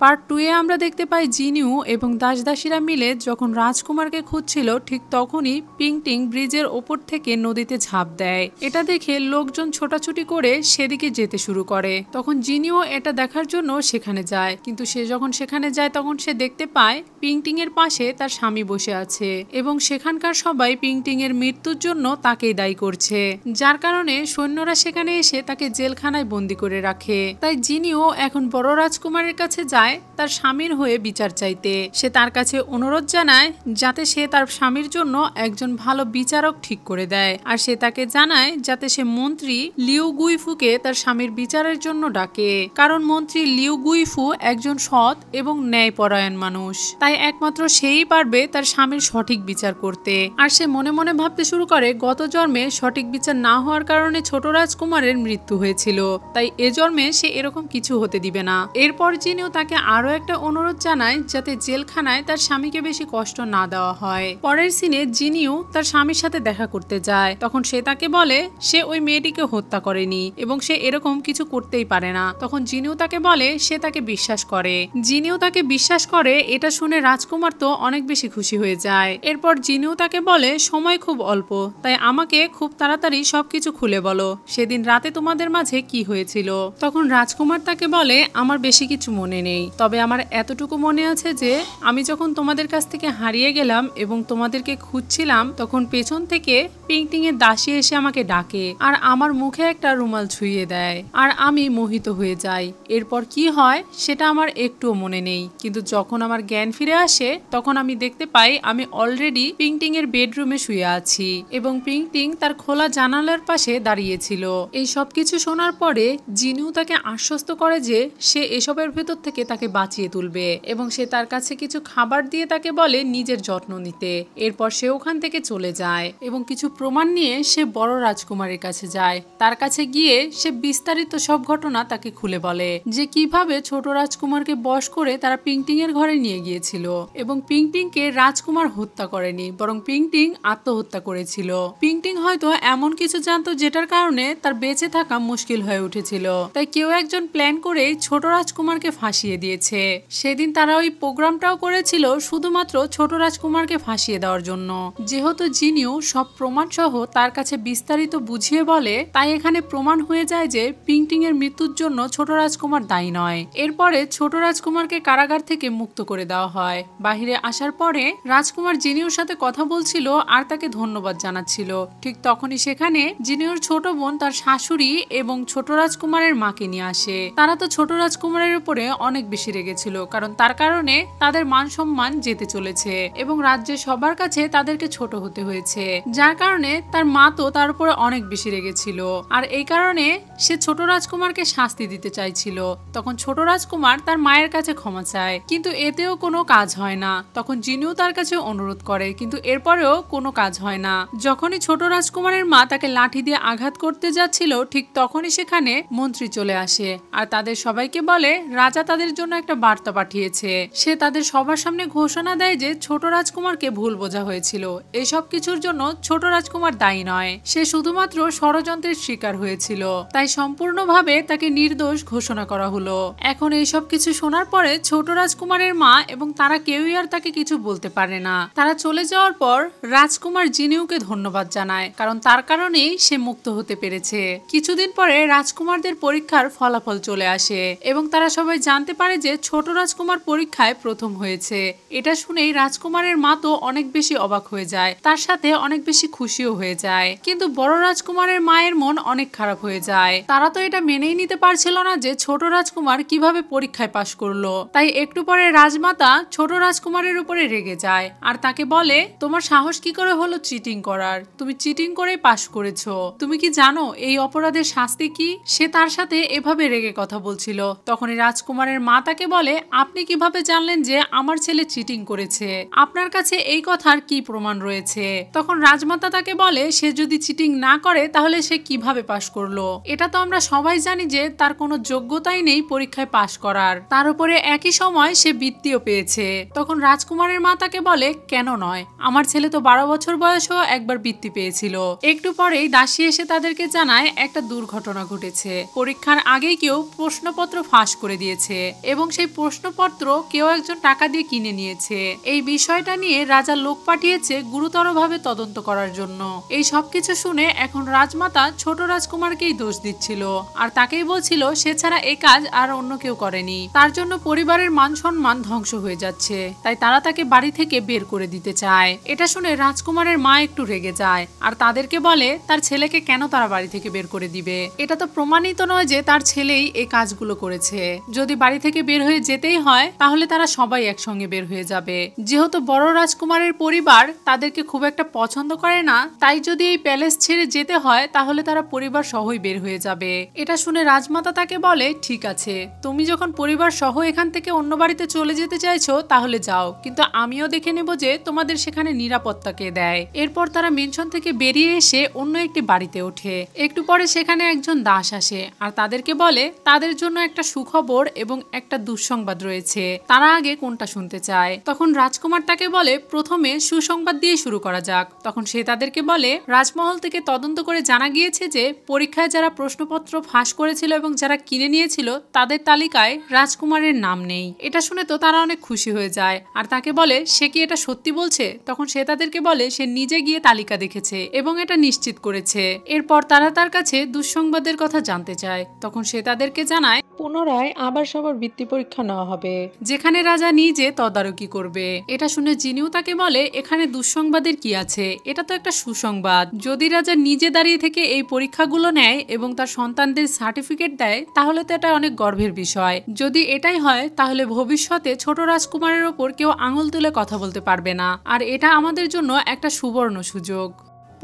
Part 2 এ আমরা দেখতে পাই জিনিউ এবং দাসদাসীরা মিলে যখন রাজকুমারকে খুঁজছিল ঠিক তখনই পিংটিং ব্রিজের ওপর থেকে নদীতে ঝাঁপ দেয়। এটা দেখে লোকজন ছোটাছুটি করে সেদিকে যেতে শুরু করে। তখন জিনিউ এটা দেখার জন্য সেখানে যায়, কিন্তু সে যখন সেখানে যায় তখন সে দেখতে পায় পিংটিং এর পাশে তার স্বামী বসে আছে এবং সেখানকার সবাই পিংটিং এর মৃত্যুর জন্য তাকেই দায়ী করছে, যার কারণে সৈন্যরা সেখানে এসে তাকে জেলখানায় বন্দী করে রাখে। তাই জিনিও এখন বড় রাজকুমারের কাছে যায় তার স্বামীর হয়ে বিচার চাইতে। সে তার কাছে অনুরোধ জানায় যাতে সে তার স্বামীর জন্য একজন ভালো বিচারক ঠিক করে দেয়, আর সে তাকে জানায় যাতে সে মন্ত্রী লিউ গুইফুকে তার স্বামীর বিচারের জন্য ডাকে, কারণ মন্ত্রী লিউ গুইফু একজন সৎ এবং ন্যায়পরায়ণ মানুষ। তাই একমাত্র সেই পারবে তার স্বামীর সঠিক বিচার করতে। আর সে মনে মনে ভাবতে শুরু করে গত জন্মে সঠিক বিচার না হওয়ার কারণে ছোট রাজকুমারের মৃত্যু হয়েছিল, তাই এ জন্মে সে এরকম কিছু হতে দিবে না। এরপর জিনিও তাকে আরো একটা অনুরোধ জানায় যাতে জেলখানায় তার স্বামীকে বেশি কষ্ট না দেওয়া হয়। পরের সিনে জিনিও তার স্বামীর সাথে দেখা করতে যায়, তখন সে তাকে বলে সে ওই মেয়েটিকে হত্যা করেনি এবং সে এরকম কিছু করতেই পারে না। তখন জিনিও তাকে বলে সে তাকে বিশ্বাস করে। জিনিও তাকে বিশ্বাস করে। এটা শুনে রাজকুমার তো অনেক বেশি খুশি হয়ে যায়। এরপর জিনিও তাকে বলে সময় খুব অল্প, তাই আমাকে খুব তাড়াতাড়ি সবকিছু খুলে বলো, সেদিন রাতে তোমাদের মাঝে কি হয়েছিল। তখন রাজকুমার তাকে বলে আমার বেশি কিছু মনে নেই, তবে আমার এতটুকু মনে আছে যে আমি যখন তোমাদের কাছ থেকে হারিয়ে গেলাম এবং তোমাদেরকে খুঁজছিলাম তখন পেছন থেকে পিংটিং এর দাসী এসে আমাকে ডাকে আর আমার মুখে একটা রুমাল ছুঁয়ে দেয় আর আমি মোহিত হয়ে যাই। এরপর কি হয় সেটা আমার একটুও মনে নেই, কিন্তু যখন আমার জ্ঞান ফিরে আসে তখন আমি দেখতে পাই আমি অলরেডি পিংটিং এর বেডরুমে শুয়ে আছি এবং পিংটিং তার খোলা জানালার পাশে দাঁড়িয়েছিল। এই সবকিছু শোনার পরে জিনিউ তাকে আশ্বস্ত করে যে সে এসবের ভেতর থেকে তাকে বাঁচিয়ে তুলবে এবং সে তার কাছে কিছু খাবার দিয়ে তাকে বলে নিজের যত্ন নিতে। এরপর সে ওখান থেকে চলে যায় এবং কিছু প্রমাণ নিয়ে সে বড় রাজকুমারের কাছে যায়। তার কাছে গিয়ে সে বিস্তারিত সব ঘটনা তাকে খুলে বলে যে কিভাবে ছোট রাজকুমারকে বশ করে তারা পিংটিং এর ঘরে নিয়ে গিয়েছিল এবং পিংটিংকে রাজকুমার হত্যা করেনি বরং পিংটিং আত্মহত্যা করেছিল। পিংটিং হয়তো এমন কিছু জানতো যেটার কারণে তার বেঁচে থাকা মুশকিল হয়ে উঠেছিল, তাই কেউ একজন প্ল্যান করে ছোট রাজকুমারকে ফাঁসিয়ে দিয়েছে। সেদিন তারা ওই প্রোগ্রামটাও করেছিল শুধুমাত্র ছোট রাজকুমারকে ফাঁসিয়ে দেওয়ার জন্য। যেহেতু জিনিও সব প্রমাণ সহ তার কাছে বিস্তারিত বুঝিয়ে বলে, তাই এখানে প্রমাণ হয়ে যায় যে পিংটিং এর মৃত্যুর জন্য ছোট রাজকুমার দায়ী নয়। এরপরে ছোট রাজকুমারকে কারাগার থেকে মুক্ত করে দেওয়া হয়। বাহিরে আসার পরে রাজকুমার জিনিওর সাথে কথা বলছিল আর তাকে ধন্যবাদ জানাচ্ছিল। ঠিক তখনই সেখানে জিনিওর ছোট বোন তার শাশুড়ি এবং ছোট রাজকুমারের মাকে নিয়ে আসে। তারা তো ছোট রাজকুমারের উপরে অনেক বেশি রেগেছিল, কারণ তার কারণে তাদের মান সম্মান যেতে চলেছে এবং রাজ্যের সবার কাছে তাদেরকে ছোট হতে হয়েছে, যার কারণে তার মা তো তার উপরে অনেক বেশি রেগেছিল আর এই কারণে সে ছোট রাজকুমারকে শাস্তি দিতে চাইছিল। তখন ছোট রাজকুমার তার মায়ের কাছে ক্ষমা চায়, কিন্তু এতেও কোনো কাজ হয় না। তখন জিনিও তার কাছে অনুরোধ করে, কিন্তু এরপরেও কোনো কাজ হয় না। যখনই ছোট রাজকুমারের মা তাকে লাঠি দিয়ে আঘাত করতে যাচ্ছিল ঠিক তখনই সেখানে মন্ত্রী চলে আসে আর তাদের সবাইকে বলে রাজা তাদের জন্য একটা বার্তা পাঠিয়েছে। সে তাদের সবার সামনে ঘোষণা দেয় যে ছোট রাজকুমারকে ভুল বোঝা হয়েছিল, এসব কিছুর জন্য ছোট রাজকুমার দায়ী নয়, সে শুধুমাত্র ষড়যন্ত্রের শিকার হয়েছিল, তাই সম্পূর্ণভাবে তাকে নির্দোষ ঘোষণা করা হলো। এখন এইসব কিছু শোনার পরে ছোট রাজকুমারের মা এবং তারা কেউই আর তাকে কিছু বলতে পারে না। তারা চলে যাওয়ার পর রাজকুমার জিনিউকে ধন্যবাদ জানায়, কারণ তার কারণেই সে মুক্ত হতে পেরেছে। কিছুদিন পরে রাজকুমারদের পরীক্ষার ফলাফল চলে আসে এবং তারা সবাই জানতে পারে যে ছোট রাজকুমার পরীক্ষায় প্রথম হয়েছে। এটা শুনেই রাজকুমারের মা তো অনেক বেশি অবাক হয়ে যায়, তার সাথে অনেক বেশি খুশিও হয়ে যায়, কিন্তু বড় রাজকুমারের মায়ের মন অনেক খারাপ হয়ে যায়। তারা তো এটা মেনেই নিতে পারছিল না যে ছোট রাজকুমার কিভাবে পরীক্ষায় পাশ করলো। তাই একটু পরে রাজমাতা ছোট রাজকুমারের উপরে রেগে যায় আর তাকে বলে তোমার সাহস কি করে হলো চিটিং করার, তুমি চিটিং করে পাশ করেছো, তুমি কি জানো এই অপরাধের শাস্তি কি। সে তার সাথে এভাবে রেগে কথা বলছিল। তখনই রাজকুমারের মা তাকে বলে আপনি কিভাবে জানলেন যে আমার ছেলে চিটিং করেছে, আপনার কাছে এই কথার কি প্রমাণ রয়েছে। তখন রাজমাতা তাকে বলে সে যদি চিটিং না করে তাহলে সে কিভাবে পাশ করলো, এটা তো আমরা সবাই জানি যে তার কোনো যোগ্যতাই নেই পরীক্ষায় পাশ করার, তার উপরে একই সময় সে বৃত্তিও পেয়েছে। তখন রাজকুমারের মা তাকে বলে কেন নয়, আমার ছেলে তো 12 বছর বয়সেও একবার বৃত্তি পেয়েছিল। একটু পরেই দাসী এসে তাদেরকে জানায় একটা দুর্ঘটনা ঘটেছে, পরীক্ষার আগেই কেউ প্রশ্নপত্র ফাঁস করে দিয়েছে এবং সেই প্রশ্নপত্র কেউ একজন টাকা দিয়ে কিনে নিয়েছে। এই বিষয়টা নিয়ে রাজা লোক পাঠিয়েছে গুরুতরভাবে তদন্ত করার জন্য। এই সবকিছু শুনে এখন রাজমাতা ছোট রাজকুমারকেই দোষ দিচ্ছিল আর তাকেই বলছিল সে ছাড়া এই কাজ আর অন্য কেউ করেনি। তার জন্য পরিবারের মান সম্মান ধ্বংস হয়ে যাচ্ছে, তাই তারা তাকে বাড়ি থেকে বের করে দিতে চায়। এটা শুনে রাজকুমারের মা একটু রেগে যায় আর তাদেরকে বলে তার ছেলেকে কেন তারা বাড়ি থেকে বের করে দিবে। এটা তো প্রমাণিত নয় যে তার ছেলেই এই কাজগুলো করেছে। যদি বাড়ি থেকে বের হয়ে যেতেই হয় তাহলে তারা সবাই একসঙ্গে বের হয়ে যাবে। যেহেতু বড় রাজকুমারের পরিবার তাদেরকে খুব একটা পছন্দ করে না, তাই যদি এই প্যালেস ছেড়ে যেতে হয় তাহলে তারা পরিবার সহই বের হয়ে যাবে। এটা শুনে রাজমাতা তাকে বলে ঠিক আছে, তুমি যখন পরিবার সহ এখান থেকে অন্য বাড়িতে চলে যেতে চাইছো তাহলে যাও, কিন্তু আমিও দেখে নেব যে তোমাদের সেখানে নিরাপত্তা কে দেয়। এরপর তারা মেনশন থেকে বেরিয়ে এসে অন্য একটি বাড়িতে ওঠে। একটু পরে সেখানে একজন দাস আসে আর তাদেরকে বলে তাদের জন্য একটা সুখবর এবং একটা দুঃসংবাদ রয়েছে, তারা আগে কোনটা শুনতে চায়। তখন রাজকুমার তাকে বলে প্রথমে সুসংবাদ দিয়ে শুরু করা যাক। তখন সে তাদেরকে বলে রাজমহল থেকে তদন্ত করে জানা গিয়েছে যে পরীক্ষায় যারা প্রশ্নপত্র ফাঁস করেছিল এবং যারা কিনে নিয়েছিল তাদের তালিকায় রাজকুমারের নাম নেই। এটা শুনে তো তারা অনেক খুশি হয়ে যায় আর তাকে বলে সে কি এটা সত্যি বলছে। তখন সে তাদেরকে বলে সে নিজে গিয়ে তালিকা দেখেছে এবং এটা নিশ্চিত করেছে। এরপর তারা তার কাছে দুঃসংবাদের কথা জানতে চায়। তখন সে তাদেরকে জানায় পুনরায় আবার সবার বৃত্তি পরীক্ষা নেওয়া হবে, যেখানে রাজা নিজে তদারকি করবে। এটা শুনে জিনিও তাকে বলে এখানে দুঃসংবাদের কি আছে, এটা তো একটা সুসংবাদ। যদি রাজা নিজে দাঁড়িয়ে থেকে এই পরীক্ষাগুলো নেয় এবং তার সন্তানদের সার্টিফিকেট দেয় তাহলে তো এটা অনেক গর্বের বিষয়। যদি এটাই হয় তাহলে ভবিষ্যতে ছোট রাজকুমারের ওপর কেউ আঙুল তুলে কথা বলতে পারবে না, আর এটা আমাদের জন্য একটা সুবর্ণ সুযোগ।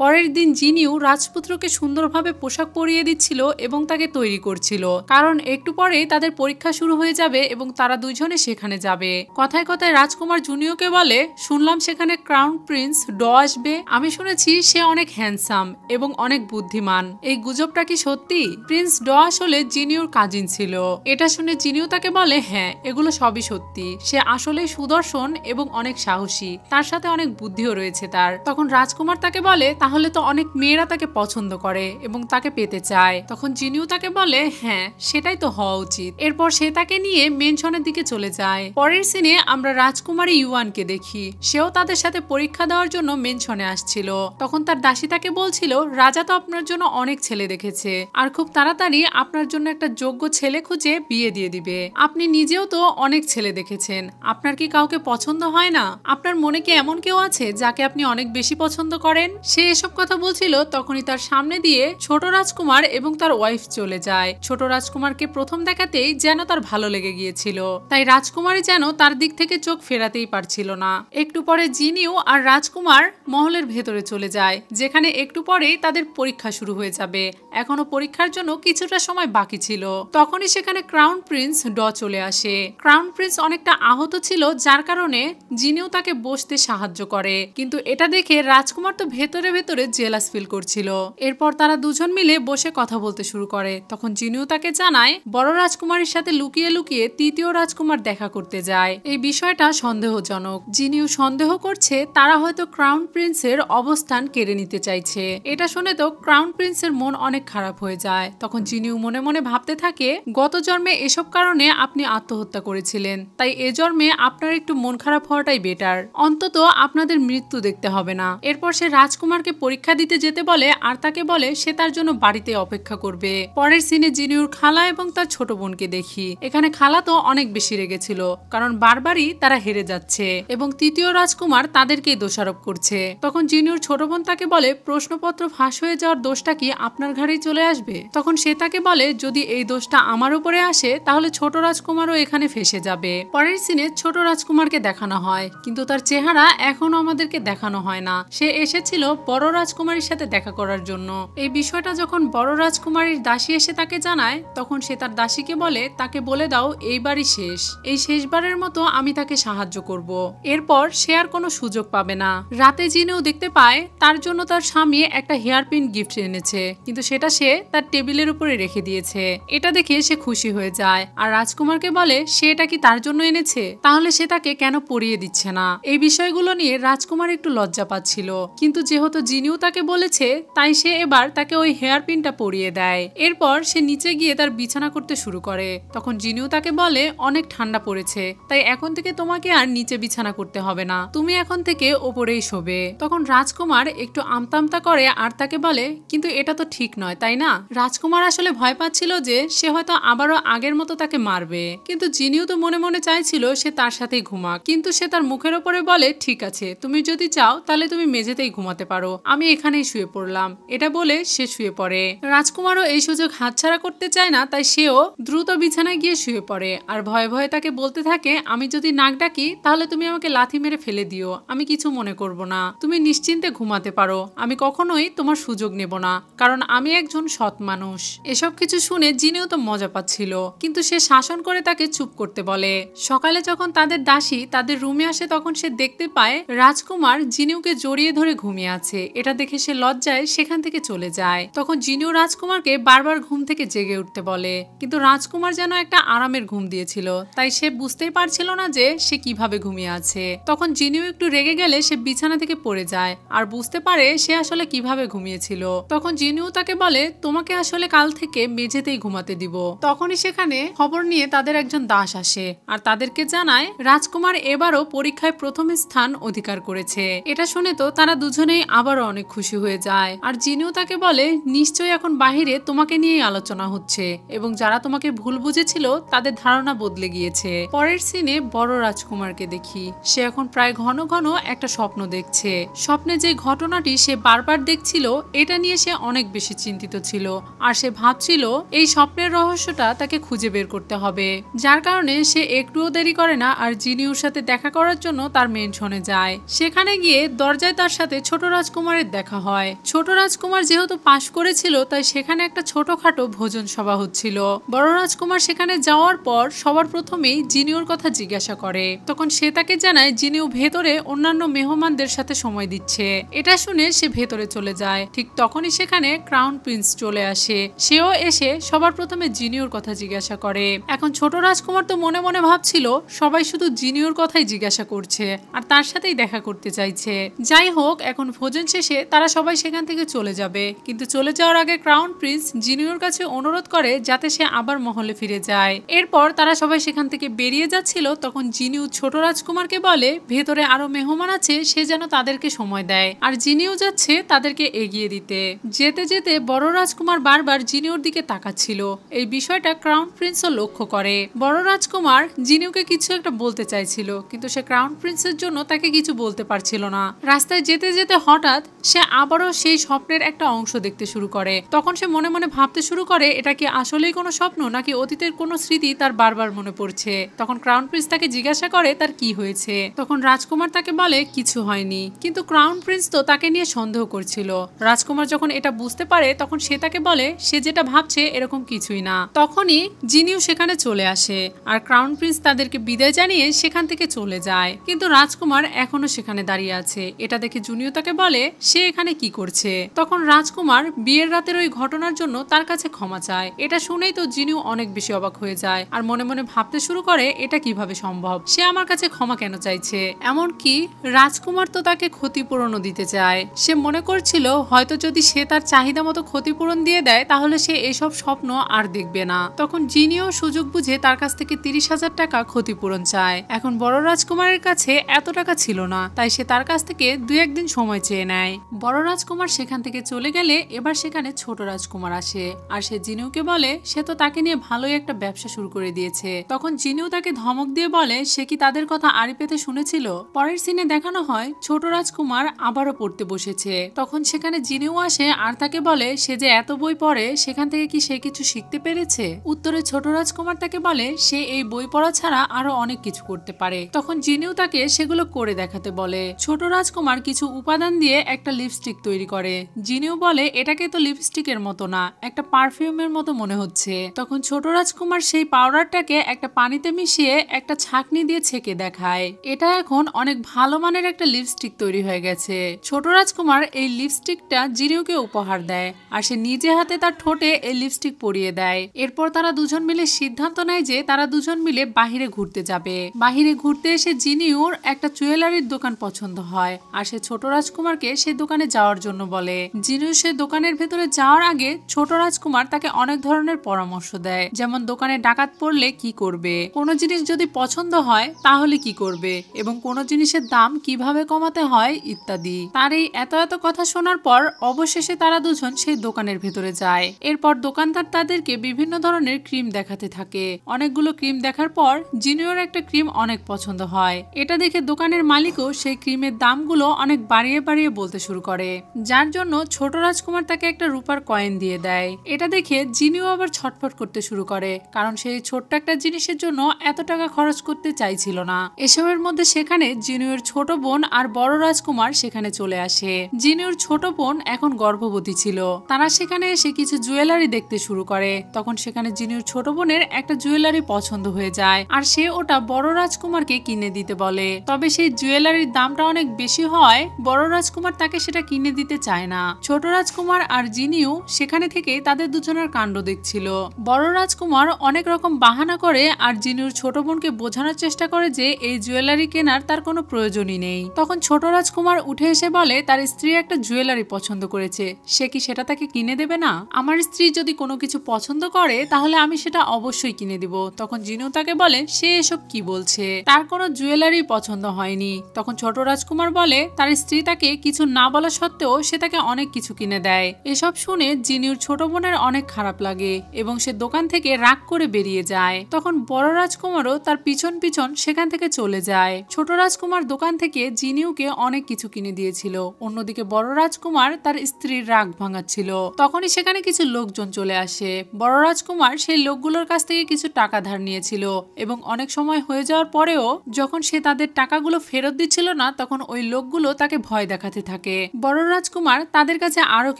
পরের দিন জিনিও রাজপুত্রকে সুন্দরভাবে পোশাক পরিয়ে দিচ্ছিল এবং তাকে তৈরি করছিল, কারণ একটু পরেই তাদের পরীক্ষা শুরু হয়ে যাবে এবং তারা দুইজনে সেখানে যাবে। কথায় কথায় রাজকুমার জুনিওকে বলে শুনলাম সেখানে ক্রাউন প্রিন্স ড আসবে, আমি শুনেছি সে অনেক হ্যান্ডসাম এবং অনেক বুদ্ধিমান, এই গুজবটা কি সত্যি? প্রিন্স ড আসলে জিনিওর কাজিন ছিল। এটা শুনে জিনিও তাকে বলে হ্যাঁ, এগুলো সবই সত্যি, সে আসলে সুদর্শন এবং অনেক সাহসী, তার সাথে অনেক বুদ্ধিও রয়েছে তার। তখন রাজকুমার তাকে বলে তাহলে তো অনেক মেয়েরা তাকে পছন্দ করে এবং তাকে পেতে চায়। তখন জিনিও তাকে বলে হ্যাঁ, সেটাই তো হওয়া উচিত। এরপর সে তাকে নিয়ে মেনশনের দিকে চলে যায়। পরের সিনে আমরা রাজকুমারী ইউয়ানকে দেখি, সেও তাদের সাথে পরীক্ষা দেওয়ার জন্য মেনশনে আসছিল। তখন তার দাসী তাকে বলছিল রাজা তো আপনার জন্য অনেক ছেলে দেখেছে আর খুব তাড়াতাড়ি আপনার জন্য একটা যোগ্য ছেলে খুঁজে বিয়ে দিয়ে দিবে। আপনি নিজেও তো অনেক ছেলে দেখেছেন, আপনার কি কাউকে পছন্দ হয় না? আপনার মনে কি এমন কেউ আছে যাকে আপনি অনেক বেশি পছন্দ করেন? সে এসব কথা বলছিল তখনই তার সামনে দিয়ে ছোট রাজকুমার এবং তার ওয়াইফ চলে যায়। ছোট রাজকুমারকে প্রথম দেখাতেই যেন তার ভালো লেগে গিয়েছিল, তাই রাজকুমারী যেন তার দিক থেকে চোখ ফেরাতেই পারছিল না। একটু পরে জিনিও আর রাজকুমার মহলের ভেতরে চলে যায়, যেখানে একটু পরেই তাদের পরীক্ষা শুরু হয়ে যাবে। এখনো পরীক্ষার জন্য কিছুটা সময় বাকি ছিল। তখনই সেখানে ক্রাউন প্রিন্স ড চলে আসে। ক্রাউন প্রিন্স অনেকটা আহত ছিল, যার কারণে জিনিও তাকে বসতে সাহায্য করে, কিন্তু এটা দেখে রাজকুমার তো ভেতরে ভেতরে জেলাস ফিল করছিল। এরপর তারা দুজন মিলে বসে কথা বলতে শুরু করে। তখন জিনিও তাকে জানায় বড় রাজকুমারের সাথে লুকিয়ে লুকিয়ে তৃতীয় রাজকুমার দেখা করতে যায়। এই বিষয়টা সন্দেহজনক। জিনিও সন্দেহ করছে তারা হয়তো ক্রাউন প্রিন্সের অবস্থান কেড়ে নিতে চাইছে। এটা শুনে তো ক্রাউন প্রিন্সের মন অনেক খারাপ হয়ে যায়। তখন জিনিও মনে মনে ভাবতে থাকে গত জন্মে এসব কারণে আপনি আত্মহত্যা করেছিলেন, তাই এ জন্মে আপনার একটু মন খারাপ হওয়াটাই বেটার, অন্তত আপনাদের মৃত্যু দেখতে হবে না। এরপর সে রাজকুমারকে পরীক্ষা দিতে যেতে বলে আর তাকে বলে সে তার জন্য বাড়িতে অপেক্ষা করবে। পরের সিনে জিনিওর খালা এবং তার ছোট বোনকে দেখি। এখানে খালা তো অনেক বেশি রেগেছিল, কারণ বারবারই তারা হেরে যাচ্ছে এবং তৃতীয় রাজকুমার তাদেরকেই দোষারোপ করছে। তখন জিনিওর ছোট বোন তাকে বলে প্রশ্নপত্র ফাঁস হয়ে যাওয়ার দোষটা কি আপনার ঘাড়েই চলে আসবে? তখন সে তাকে বলে যদি এই দোষটা আমার উপরে আসে তাহলে ছোট রাজকুমারও এখানে ফেসে যাবে। পরের সিনে ছোট রাজকুমারকে দেখানো হয়, কিন্তু তার চেহারা এখনো আমাদেরকে দেখানো হয় না। সে এসেছিল বড় রাজকুমারীর সাথে দেখা করার জন্য। এই বিষয়টা যখন বড় রাজকুমারীর দাসী এসে তাকে জানায়, তখন সে তার দাসীকে বলে তাকে বলে দাও এইবারই শেষ, এই শেষবারের মতো আমি তাকে সাহায্য করব। এরপর সে আর কোনো সুযোগ পাবে না। রাতে জিনিও দেখতে পায় তার জন্য তার স্বামী একটা হেয়ারপিন গিফট এনেছে, কিন্তু সেটা সে তার টেবিলের উপরে রেখে দিয়েছে। এটা দেখে সে খুশি হয়ে যায় আর রাজকুমারকে বলে সে এটা কি তার জন্য এনেছে, তাহলে সে তাকে কেন পরিয়ে দিচ্ছে না। এই বিষয়গুলো নিয়ে রাজকুমার একটু লজ্জা পাচ্ছিল, কিন্তু যেহেতু জিনিও তাকে বলেছে তাই সে এবার তাকে ওই হেয়ার পিনটা পরিয়ে দেয়। এরপর সে নিচে গিয়ে তার বিছানা করতে শুরু করে। তখন জিনিও তাকে বলে অনেক ঠান্ডা পড়েছে, তাই এখন থেকে তোমাকে আর নিচে বিছানা করতে হবে না, তুমি এখন থেকে ওপরেই শোবে। তখন রাজকুমার একটু আমতা করে আর তাকে বলে কিন্তু এটা তো ঠিক নয় তাই না। রাজকুমার আসলে ভয় পাচ্ছিল যে সে হয়তো আবারও আগের মতো তাকে মারবে, কিন্তু জিনিও তো মনে মনে চাইছিল সে তার সাথেই ঘুমাক। কিন্তু সে তার মুখের ওপরে বলে ঠিক আছে, তুমি যদি চাও তাহলে তুমি মেঝেতেই ঘুমাতে পারো, আমি এখানেই শুয়ে পড়লাম। এটা বলে সে শুয়ে পড়ে। রাজকুমারও এই সুযোগ হাতছাড়া করতে চায় না, তাই সেও দ্রুত বিছানায় গিয়ে শুয়ে পড়ে আর ভয়ে ভয়ে তাকে বলতে থাকে আমি যদি নাক ডাকি তাহলে তুমি আমাকে লাথি মেরে ফেলে দিও, আমি কিছু মনে করব না, তুমি নিশ্চিন্তে ঘুমাতে পারো, আমি কখনোই তোমার সুযোগ নেব না, কারণ আমি একজন সৎ মানুষ। এসব কিছু শুনে জিনিও তো মজা পাচ্ছিল, কিন্তু সে শাসন করে তাকে চুপ করতে বলে। সকালে যখন তাদের দাসী তাদের রুমে আসে তখন সে দেখতে পায় রাজকুমার জিনিওকে জড়িয়ে ধরে ঘুমিয়ে আছে। এটা দেখে সে লজ্জায় সেখান থেকে চলে যায়। তখন জিনিও রাজকুমারকে বারবার ঘুম থেকে জেগে উঠতে বলে, কিন্তু রাজকুমার যেন একটা আরামের ঘুম দিয়েছিল, তাই সে বুঝতেই পারছিল না যে সে কিভাবে ঘুমিয়ে আছে। তখন জিনিও একটু রেগে গেলে সে বিছানা থেকে পড়ে যায় আর বুঝতে পারে সে আসলে কিভাবে ঘুমিয়েছিল। তখন জিনিও তাকে বলে তোমাকে আসলে কাল থেকে মেঝেতেই ঘুমাতে দিব। তখনই সেখানে খবর নিয়ে তাদের একজন দাস আসে আর তাদেরকে জানায় রাজকুমার এবারও পরীক্ষায় প্রথম স্থান অধিকার করেছে। এটা শুনে তো তারা দুজনেই আবারও অনেক খুশি হয়ে যায় আর জিনিও তাকে বলে নিশ্চয়ই এখন বাহিরে তোমাকে নিয়েই আলোচনা হচ্ছে এবং যারা তোমাকে ভুল বুঝেছিল তাদের ধারণা বদলে গিয়েছে। পরের সিনে বড় রাজকুমারকে দেখি, সে এখন প্রায় ঘন ঘন একটা স্বপ্ন দেখছে। স্বপ্নে যে ঘটনাটি সে বারবার দেখছিল এটা নিয়ে সে অনেক বেশি চিন্তিত ছিল আর সে ভাবছিল এই স্বপ্নের রহস্যটা তাকে খুঁজে বের করতে হবে, যার কারণে সে একটুও দেরি করে না আর জিনিওর সাথে দেখা করার জন্য তার মেনশনে যায়। সেখানে গিয়ে দরজায় তার সাথে ছোট রাজকুমারের দেখা হয়। ছোট রাজকুমার যেহেতু পাশ করেছিল তাই সেখানে একটা ছোটখাটো ভোজন সভা হচ্ছিল। বড় রাজকুমার সেখানে যাওয়ার পর সবার প্রথমেই জিনিওর কথা জিজ্ঞাসা করে। তখন সে তাকে জানায় জিনিও ভেতরে অন্যান্য মেহমানদের সাথে সময় দিচ্ছে। এটা শুনে সে ভেতরে চলে যায়। ঠিক তখনই সেখানে ক্রাউন প্রিন্স চলে আসে। সেও এসে সবার প্রথমে জিনিওর কথা জিজ্ঞাসা করে। এখন ছোট রাজকুমার তো মনে মনে ভাবছিল সবাই শুধু জিনিওর কথাই জিজ্ঞাসা করছে আর তার সাথেই দেখা করতে চাইছে। যাই হোক, এখন ভোজন শেষে তারা সবাই সেখান থেকে চলে যাবে, কিন্তু চলে যাওয়ার আগে ক্রাউন প্রিন্স জিনিওর কাছে অনুরোধ করে যাতে সে আবার মহলে ফিরে যায়। এরপর তারা সবাই সেখান থেকে বেরিয়ে যাচ্ছিল তখন জিনিও ছোট রাজকুমারকে বলে ভেতরে আরো মেহমান আছে, সে যেন তাদেরকে সময় দেয় আর জিনিও যাচ্ছে তাদেরকে এগিয়ে দিতে। যেতে যেতে বড় রাজকুমার বারবার জিনিওর দিকে তাকাচ্ছিল। এই বিষয়টা ক্রাউন প্রিন্সও লক্ষ্য করে। বড় রাজকুমার জিনিওকে কিছু একটা বলতে চাইছিল, কিন্তু সে ক্রাউন প্রিন্সের জন্য তাকে কিছু বলতে পারছিল না। রাস্তায় যেতে যেতে হঠাৎ সে আবারও সেই স্বপ্নের একটা অংশ দেখতে শুরু করে। তখন সে মনে মনে ভাবতে শুরু করে এটা কি আসলেই কোনো স্বপ্ন নাকি অতীতের কোনো স্মৃতি তার বারবার মনে পড়ছে। তখন ক্রাউন প্রিন্স তাকে জিজ্ঞাসা করে তার কি হয়েছে। তখন রাজকুমার তাকে বলে কিছু হয়নি, কিন্তু ক্রাউন প্রিন্স তো তাকে নিয়ে সন্দেহ করছিল। রাজকুমার যখন এটা বুঝতে পারে তখন সে তাকে বলে সে যেটা ভাবছে এরকম কিছুই না। তখনই জিনিও সেখানে চলে আসে আর ক্রাউন প্রিন্স তাদেরকে বিদায় জানিয়ে সেখান থেকে চলে যায়, কিন্তু রাজকুমার এখনো সেখানে দাঁড়িয়ে আছে। এটা দেখে জুনিও তাকে বলে সে এখানে কি করছে। তখন রাজকুমার বিয়ের রাতের ওই ঘটনার জন্য তার কাছে ক্ষমা চায়। এটা শুনেই তো জিনিও অনেক বেশি অবাক হয়ে যায় আর মনে মনে ভাবতে শুরু করে এটা কিভাবে সম্ভব, সে আমার কাছে ক্ষমা কেন চাইছে। এমনকি রাজকুমার তো তাকে ক্ষতিপূরণও দিতে চায়। সে মনে করছিল হয়তো যদি সে তার চাহিদা মতো ক্ষতিপূরণ দিয়ে দেয় তাহলে সে এসব স্বপ্ন আর দেখবে না। তখন জিনিও সুযোগ বুঝে তার কাছ থেকে 30,000 টাকা ক্ষতিপূরণ চায়। এখন বড় রাজকুমারের কাছে এত টাকা ছিল না, তাই সে তার কাছ থেকে 2-1 দিন সময় চেয়ে নেয়। বড় রাজকুমার সেখান থেকে চলে গেলে এবার সেখানে ছোট রাজকুমার আসে আর সে জিনিওকে বলে সে তো তাকে নিয়ে ভালোই একটা ব্যবসা শুরু করে দিয়েছে। তখন জিনিও তাকে ধমক দিয়ে বলে সে কি তাদের কথা আড়ি পেতে শুনেছিল। পরের সিনে দেখানো হয় ছোট রাজকুমার আবারও পড়তে বসেছে। তখন সেখানে জিনিও আসে আর তাকে বলে সে যে এত বই পড়ে সেখান থেকে কি সে কিছু শিখতে পেরেছে। উত্তরে ছোট রাজকুমার তাকে বলে সে এই বই পড়া ছাড়া আরো অনেক কিছু করতে পারে। তখন জিনিও তাকে সেগুলো করে দেখাতে বলে। ছোট রাজকুমার কিছু উপাদান দিয়ে একটা লিপস্টিক তৈরি করে। জিনিও বলে এটাকে তো লিপস্টিকের মতো না, একটা পারফিউমের মতো মনে হচ্ছে। তখন ছোট রাজকুমার সেই পাউডারটাকে একটা পানিতে মিশিয়ে একটা ছাঁকনি দিয়ে ছেঁকে দেখায়। এটা এখন অনেক ভালো মানের একটা লিপস্টিক তৈরি হয়ে গেছে। ছোট রাজকুমার এই লিপস্টিকটা জিনিওকে উপহার দেয় আর সে নিজে হাতে তার ঠোঁটে এই লিপস্টিক পরিয়ে দেয়। এরপর তারা দুজন মিলে সিদ্ধান্ত নেয় যে তারা দুজন মিলে বাহিরে ঘুরতে যাবে। বাহিরে ঘুরতে এসে জিনিওর একটা জুয়েলারির দোকান পছন্দ হয় আর সে ছোট রাজকুমারকে সেই দোকানে যাওয়ার জন্য বলে। জিনিউ সেই দোকানের ভেতরে যাওয়ার আগে ছোট রাজকুমার তাকে অনেক ধরনের পরামর্শ দেয়, যেমন দোকানে ডাকাত পড়লে কি করবে, কোনো জিনিস যদি পছন্দ হয় তাহলে কি করবে এবং কোনো জিনিসের দাম কিভাবে কমাতে হয় ইত্যাদি। তার এই এত এত কথা শোনার পর অবশেষে তারা দুজন সেই দোকানের ভেতরে যায়। এরপর দোকানদার তাদেরকে বিভিন্ন ধরনের ক্রিম দেখাতে থাকে। অনেকগুলো ক্রিম দেখার পর জিনিউর একটা ক্রিম অনেক পছন্দ হয়। এটা দেখে দোকানের মালিকও সেই ক্রিমের দামগুলো অনেক বাড়িয়ে বাড়িয়ে বলতে শুরু করে, যার জন্য ছোট রাজকুমার তাকে একটা রূপার কয়েন দিয়ে দেয়। এটা দেখে জিনিউ আবার ছটফট করতে শুরু করে, কারণ সেই ছোট্ট একটা জিনিসের জন্য এত টাকা খরচ করতে চাইছিল না। এসবের মধ্যে সেখানে জিনিউর ছোট বোন আর বড় রাজকুমার সেখানে চলে আসে। জিনিউর ছোট বোন এখন গর্ভবতী ছিল। তারা সেখানে এসে কিছু জুয়েলারি দেখতে শুরু করে। তখন সেখানে জিনিউর ছোট বোনের একটা জুয়েলারি পছন্দ হয়ে যায় আর সে ওটা বড় রাজকুমারকে কিনে দিতে বলে। তবে সেই জুয়েলারির দামটা অনেক বেশি হয়, বড় রাজকুমার তাকে সেটা কিনে দিতে চায় না। ছোট রাজকুমার আর জিনিউ সেখানে থেকে তাদের দুজনের কাণ্ড দেখছিল। বড় রাজকুমার অনেক রকম বাহানা করে আর জিনিউর ছোট বোনকে বোঝানোর চেষ্টা করে যে এই জুয়েলারি কেনার তার কোনো প্রয়োজনই নেই। তখন ছোট রাজকুমার উঠে এসে বলে তার স্ত্রী একটা জুয়েলারি পছন্দ করেছে, সে কি সেটা তাকে কিনে দেবে না? আমার স্ত্রী যদি কোনো কিছু পছন্দ করে তাহলে আমি সেটা অবশ্যই কিনে দিব। তখন জিনিউ তাকে বলে সে এসব কি বলছে, তার কোনো জুয়েলারি পছন্দ হয়নি। তখন ছোট রাজকুমার বলে তার স্ত্রী তাকে কিছু না বলা সত্ত্বেও সে তাকে অনেক কিছু কিনে দেয়। এসব শুনে জিনিউর ছোট বোনের অনেক খারাপ লাগে এবং সে দোকান থেকে রাগ করে বেরিয়ে যায়। তখন বড় রাজকুমারও তার পিছন পিছন সেখান থেকে চলে যায়। ছোট রাজকুমার দোকান থেকে জিনিউকে অনেক কিছু কিনে দিয়েছিল, অন্যদিকে বড় রাজকুমার তার স্ত্রীর রাগ ভাঙাচ্ছিল। তখনই সেখানে কিছু লোকজন চলে আসে। বড় রাজকুমার সেই লোকগুলোর কাছ থেকে কিছু টাকা ধার নিয়েছিল এবং অনেক সময় হয়ে যাওয়ার পরেও যখন সে তাদের টাকাগুলো ফেরত দিচ্ছিল না তখন ওই লোকগুলো তাকে ভয় দেখাতে থাকে। বড় রাজকুমার তাদের কাছে আরো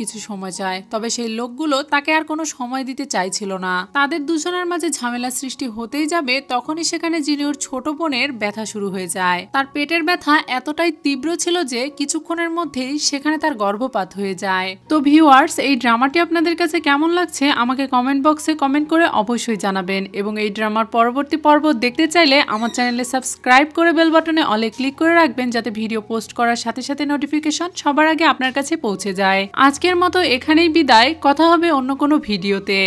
কিছু সময় চায়, তবে সেই লোকগুলো তাকে আর কোনো সময় দিতে চাইছিল না। তাদের দুজনের মাঝে ঝামেলা সৃষ্টি হতেই যাবে তখনই সেখানে জিনিউর ছোট বোনের ব্যথা শুরু হয়ে যায়। তার পেটের ব্যথা এতটাই তীব্র ছিল যে কিছুক্ষণের মধ্যেই সেখানে তার গর্ভপাত হয়ে যায়। তো ভিউয়ার্স, এই ড্রামাটি আপনাদের কাছে কেমন লাগছে আমাকে কমেন্ট বক্সে কমেন্ট করে অবশ্যই জানাবেন এবং এই ড্রামার পরবর্তী পর্ব দেখতে চাইলে আমার চ্যানেলে সাবস্ক্রাইব করে বেল বাটনে অলে ক্লিক করে রাখবেন, যাতে ভিডিও পোস্ট করার সাথে সাথে নোটিফিকেশন সবার আগে আপনার কাছে পৌঁছে যায়। আজকের মতো এখানেই বিদায়, কথা হবে অন্য কোনো ভিডিওতে।